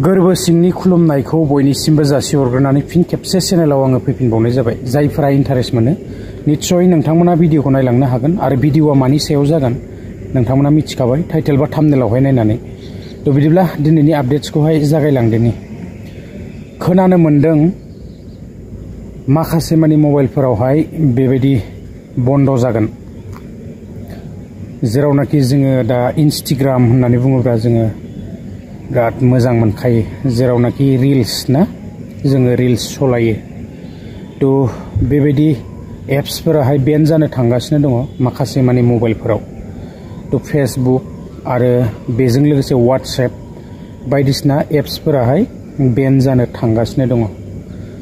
गोरबो सिंनि खुलुमनायखौ बयनिसिमबो जासिहरग्रोनानै फिन खेबसे चेनेलाव आङो फैफिनबावनाय जाबाय। जायफोरा इन्टारेस्ट मोनो निश्चय नोंथांमोना भिडिअखौ नायलांनो हागोन आरो भिडिअआ मानि सायाव जागोन नोंथांमोना मिथिखाबाय टाइटेल बा थाम्बनेलावहाय नायनानै। थ' बिदिब्ला दिनैनि आपडेट्सखौहाय जागायलांदोनि। खोनानो मोन्दों माखासे मानि मबाइलफोरावहाय बेबायदि बन्द जागोन, जेरावनाखि जोङो दा इन्स्टाग्राम होननानै बुङोब्ला जोङो बिराद मोजां मोनखायो, जेरावनाखि रिल्स ना जोङो रिल्स सलायो। थ' बेबायदि एप्सफोराहाय बेन जानो थांगासिनो दङ माखासे मानि मबाइलफोराव। थ' फेसबुक आरो बेजों लोगोसे वाट्सएप बायदिसिना एप्सफोराहाय बेन जानो थांगासिनो दङ।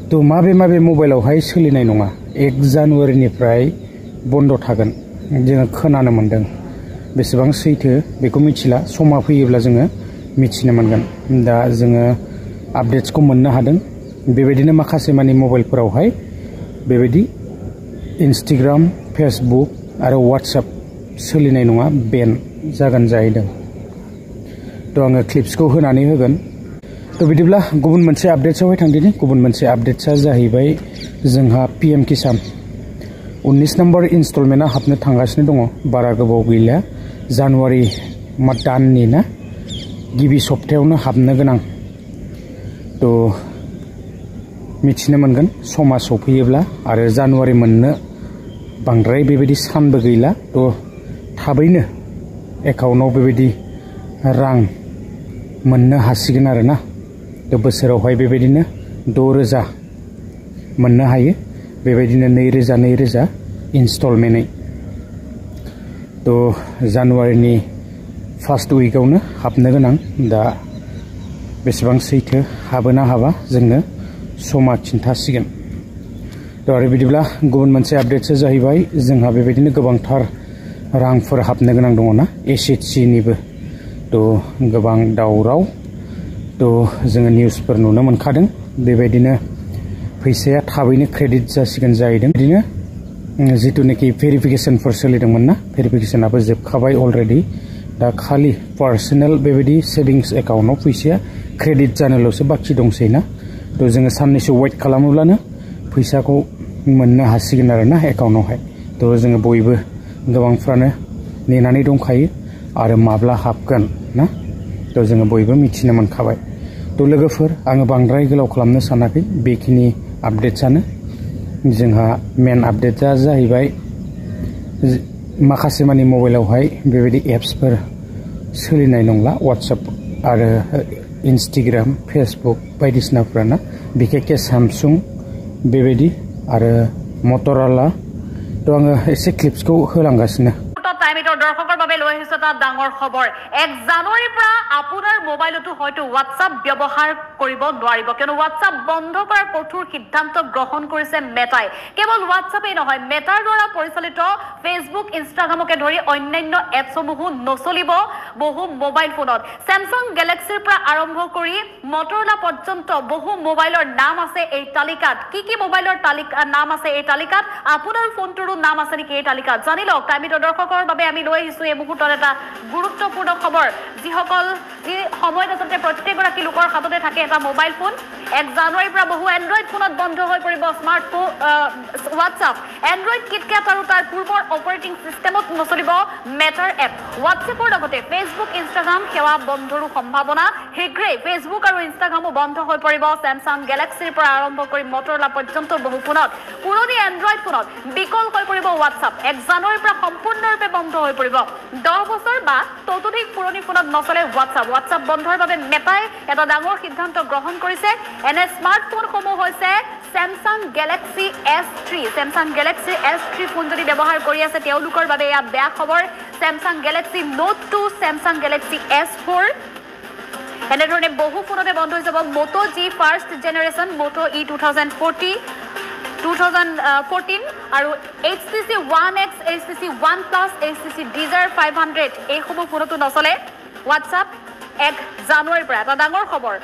थ' माबे माबे मबाइलावहाय सोलिनाय नङा, 1 जानुवारिनिफ्राय बन्द थागोन जोङो खोनानो मोन्दों। बेसेबां सैथो बेखौ मिथिला, समा फैयोब्ला जोङो मिथिनो मोनगोन। दा जोङो आपडेट्सखौ मोननो हादों बेबायदिनो माखासे मानि मबाइलफोरावहाय बेबायदि इन्स्टाग्राम, फेसबुक आरो वाट्सएप सोलिनाय नङा, बेन जागोन जाहैदों। थ' आङो क्लिप्सखौ होनानै होगोन। थ' बिदिब्ला गुबुन मोनसे आपडेट्सआवहाय थांदिनि। गुबुन मोनसे आपडेट्सआ जाहैबाय जोंहा PM किसान 19 नम्बर इनस्टलमेन्टआ हाबनो थांगासिनो दङ। बारा गोबाव गैला, जानुवारि दाननि ना गिबि सप्तायावनो हाबनो गोनां। थ' मिथिनो मोनगोन समा सफैयोब्ला, आरो जानुवारि मोननो बांद्राय बेबायदि सानबो गैला। थ' थाबैनो एकाउन्टआव बेबायदि रां मोननो हासिगोन आरो ना। थ' बोसोरावहाय बेबायदिनो 6,000 मोननो हायो, बेबायदिनो 2,000 इनस्टलमेन्टै। थ' जानुवारिनि फार्स्ट उइकआवनो हाबनो गोनां। दा बेसेबां सैथो हाबोना हाबा जोंनो समा खिन्थासिगोन। थ' आरो बिदिब्ला गुबुन मोनसे आपडेट्सआ जाहैबाय जोंहा बेबायदिनो गोबांथार रांफोर हाबनो गोनां दङ ना SHGनिबो। थ' गोबां दावराव। थ' जोङो निउसफोर नुनो मोनखादों बेबायदिनो फैसाया थाबैनो क्रेडिट जासिगोन जाहैदों। बिदिनो जिथुनाखि भेरिफिकेसनफोर सोलिदोंमोन ना, भेरिफिकेसनाबो जोबखाबाय अलरेडि। दा खालि पार्सनेल बेबायदि सेभिंस एकाउन्टआव फैसाया क्रेडिट जानोल'सो बाखि दंसै ना। थ' जोङो साननैसो वेट खालामोब्लानो फैसाखौ मोननो हासिगोन आरो ना एकाउन्टआवहाय। थ' जोङो बयबो गोबांफ्रानो नेनानै दंखायो आरो माब्ला हाबगोन ना। थ' जोङो बयबो मिथिनो मोनखाबाय। थ' लोगोफोर, आङो बांद्राय गोलाव खालामनो सानाखै, बेखिनि आपडेट्सआनो। जोंहा मेन आपडेटआ जाहैबाय माखासे मानि मबाइलावहाय बेबायदि एप्सफोर सोलिनाय नंला, वाट्सएप आरो इन्स्टाग्राम, फेसबुक बायदिसिनाफ्राना। बिखेखके सामसुं बेबायदि आरो मटर'ला। थ' आङो एसे क्लिप्सखौ होलांगासिनो। টাইমিটৰ দৰ্শকৰ বাবে লৈ আহিছো এটা ডাঙৰ খবৰ। 1 জানুৱাৰীৰ পৰা আপোনাৰ মোবাইলতো হয়তো হোৱাটছআপ ব্যৱহাৰ কৰিব নোৱাৰিব, কিয়নো হোৱাটছআপ বন্ধ কৰাৰ কঠোৰ সিদ্ধান্ত গ্ৰহণ কৰিছে মেটাই। কেৱল হোৱাটছআপেই নহয়, মেটাৰ দ্বাৰা পৰিচালিত ফেচবুক, ইনষ্টাগ্ৰামকে ধৰি অন্যান্য এপসমূহো নচলিব বহু মোবাইল ফোনত। স্যামসাং গেলেক্সিৰ পৰা আৰম্ভ কৰি মটৰলা পৰ্যন্ত বহু মোবাইলৰ নাম আছে এই তালিকাত। কি মোবাইলৰ নাম আছে এই তালিকাত, আপোনাৰ ফোনটোৰো নাম আছে নেকি এই তালিকাত, জানি লওক। টাইমিটৰ দৰ্শকৰ বাবে আমি লৈ আহিছো এই মুহূৰ্তত এটা গুৰুত্বপূৰ্ণ খবৰ। যি সময়ত আচলতে প্ৰত্যেকগৰাকী লোকৰ হাততে থাকে এটা মোবাইল ফোন। 1 জানুৱাৰীৰ পৰা বহু এণ্ড্ৰইড ফোনত বন্ধ হৈ পৰিব স্মাৰ্টফোন হোৱাটছআপ। এণ্ড্ৰইড কিটকেট আৰু তাৰ পূৰ্বৰ অপাৰেটিং চিষ্টেমত নচলিব মেটাৰ এপ। হোৱাটছএপৰ লগতে ফেচবুক, ইনষ্টাগ্ৰাম সেৱা বন্ধৰো সম্ভাৱনা। শীঘ্ৰেই ফেচবুক আৰু ইনষ্টাগ্ৰামো বন্ধ হৈ পৰিব স্যামসাং গেলেক্সিৰ পৰা আৰম্ভ কৰি মটৰলা পৰ্যন্ত বহু ফোনত। পুৰণি এণ্ড্ৰইড ফোনত বিকল হৈ পৰিব হোৱাটছআপ। 1 জানুৱাৰীৰ পৰা সম্পূৰ্ণৰূপে বন্ধ হৈ পৰিব। 10 বছৰ বা ততোধিক পুৰণি ফোনত নচলে হোৱাটছআপ। হোৱাটছআপ বন্ধৰ বাবে মেটাই এটা ডাঙৰ সিদ্ধান্ত গ্ৰহণ কৰিছে। এনে স্মাৰ্টফোনসমূহ হৈছে Samsung Galaxy S3। Samsung Galaxy S3 phone যদি ব্যৱহাৰ কৰি আছে তেওঁলোকৰ বাবে এয়া বেয়া খবৰ। Samsung Galaxy note 2, Samsung Galaxy S4 এনেধৰণে বহু ফোনতে বন্ধ হৈ যাব। মোটো G ফাৰ্ষ্ট জেনেৰেশ্যন, মোটো E 2014 আৰু HTC One X, HTC One Plus, HTC Desire 500 এইসমূহ ফোনতো নচলে হোৱাটছআপ 1 জানুৱাৰীৰ পৰা। এটা ডাঙৰ খবৰ।